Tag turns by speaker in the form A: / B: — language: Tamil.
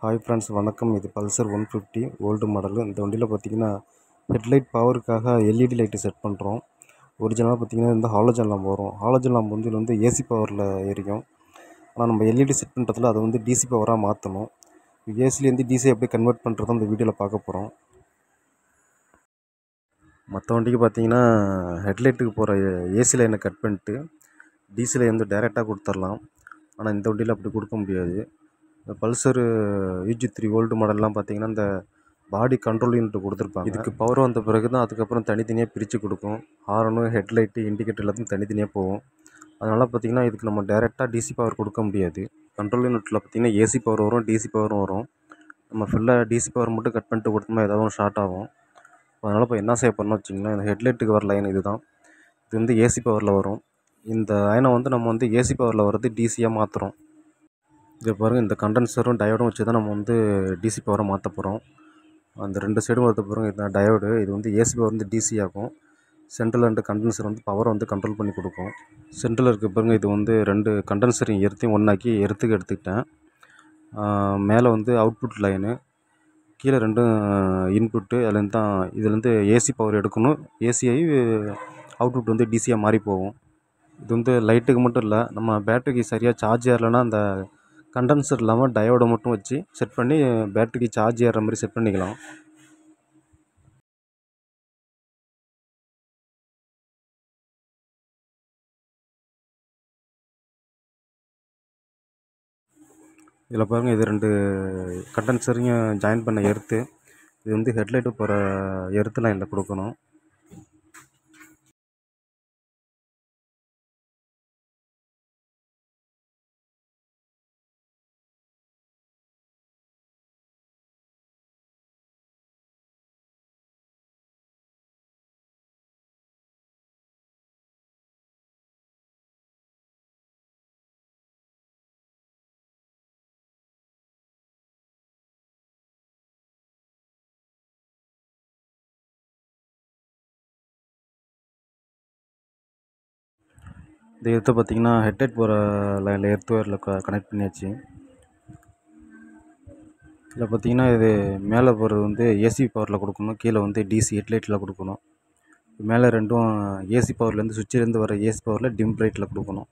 A: ஹாய் ஃப்ரெண்ட்ஸ், வணக்கம். இது பல்சர் 150 ஓல்டு மாடலு. இந்த வண்டியில் பார்த்தீங்கன்னா ஹெட்லைட் பவருக்காக எல்இடி லைட்டு செட் பண்ணுறோம். ஒரிஜினலாக பார்த்தீங்கன்னா இந்த ஹாலோஜன் லாம்ப் வரும். ஹாலோஜன் லாம்ப் வந்து இது வந்து ஏசி பவரில் எரியும். ஆனால் நம்ம எல்இடி செட் பண்ணுறதுல அதை வந்து டிசி பவராக மாற்றணும். ஏசிலேருந்து டிசி எப்படி கன்வெர்ட் பண்ணுறதும் இந்த வீடியோவில் பார்க்க போகிறோம். மற்ற வண்டிக்கு பார்த்தீங்கன்னா ஹெட்லைட்டுக்கு போகிற ஏசி லைனை கட் பண்ணிட்டு டிசி லைன் வந்து டைரெக்டாக கொடுத்துடலாம். ஆனால் இந்த வண்டியில் அப்படி கொடுக்க முடியாது. இந்த பல்சர் UG3 ஓல்டு மாடல்லாம் பார்த்தீங்கன்னா இந்த பாடி கண்ட்ரோல் யூனிட் கொடுத்துருப்பாங்க. இதுக்கு பவர் வந்த பிறகு தான் அதுக்கப்புறம் தனித்தனியாக பிரித்து கொடுக்கும். ஹாரனு, ஹெட்லைட்டு, இண்டிகேட்டர் எல்லாத்தையும் தனித்தனியாக போகும். அதனால் பார்த்திங்கன்னா இதுக்கு நம்ம டைரெக்டாக டிசி பவர் கொடுக்க முடியாது. கண்ட்ரோல் யூனிட்டில் பார்த்திங்கன்னா ஏசி பவர் வரும், டிசி பவரும் வரும். நம்ம ஃபுல்லாக டிசி பவர் மட்டும் கட் பண்ணிட்டு கொடுத்தோம்னா ஏதாவது ஷார்ட் ஆகும். அதனால் இப்போ என்ன செய்ய போகிறோம்னு வச்சிங்கன்னா, இந்த ஹெட்லைட்டுக்கு வர லைன் இது தான். இது வந்து ஏசி பவரில் வரும். இந்த லைனை வந்து நம்ம வந்து ஏசி பவரில் வர்றது டிசியாக மாற்றுறோம். இதை பாருங்கள், இந்த கண்டென்சரும் டயோடும் வச்சு தான் நம்ம வந்து டிசி பவரை மாற்ற போகிறோம். அந்த ரெண்டு சைடும் வருது பாருங்கள், இதுதான் டயோடு. இது வந்து ஏசி பவர் வந்து டிசி ஆகும். சென்ட்ரல் அண்டு கண்டென்சர் வந்து பவரை வந்து கண்ட்ரோல் பண்ணி கொடுக்கும். சென்ட்ரலில் இருக்க பாருங்கள், இது வந்து ரெண்டு கண்டென்சரையும் எர்த்தையும் ஒன்றாக்கி எடுத்துக்கிட்டேன். மேலே வந்து அவுட்புட் லைனு, கீழே ரெண்டும் இன்புட்டு. அதுலேருந்து தான் இதுலேருந்து ஏசி பவர் எடுக்கணும். ஏசிஐ அவுட்புட் வந்து டிசியாக மாறி போகும். இது வந்து லைட்டுக்கு மட்டும் இல்லை, நம்ம பேட்டரிக்கு சரியாக சார்ஜ் ஏறலைன்னா அந்த கண்டென்சர் இல்லாமல் டயோடை மட்டும் வச்சு செட் பண்ணி பேட்டரிக்கு சார்ஜ் ஏறுற மாதிரி செட் பண்ணிக்கலாம். இதில் பாருங்கள், இது ரெண்டு கண்டென்சரையும் ஜாயின் பண்ண எர்த்து. இது வந்து ஹெட்லைட்டு போகிற எர்த்து லைனில் கொடுக்கணும். இந்த எர்த்தை பார்த்திங்கன்னா ஹெட்லைட் போகிற லைனில் எர்த்து ஒயரில் கனெக்ட் பண்ணியாச்சு. இதில் பார்த்திங்கன்னா இது மேலே போகிறது வந்து ஏசி பவரில் கொடுக்கணும், கீழே வந்து டிசி ஹெட்லைட்டில் கொடுக்கணும். மேலே ரெண்டும் ஏசி பவர்லேருந்து சுவிட்சிலேருந்து வர ஏசி பவரில் டிம் பிரைட்டில் கொடுக்கணும்.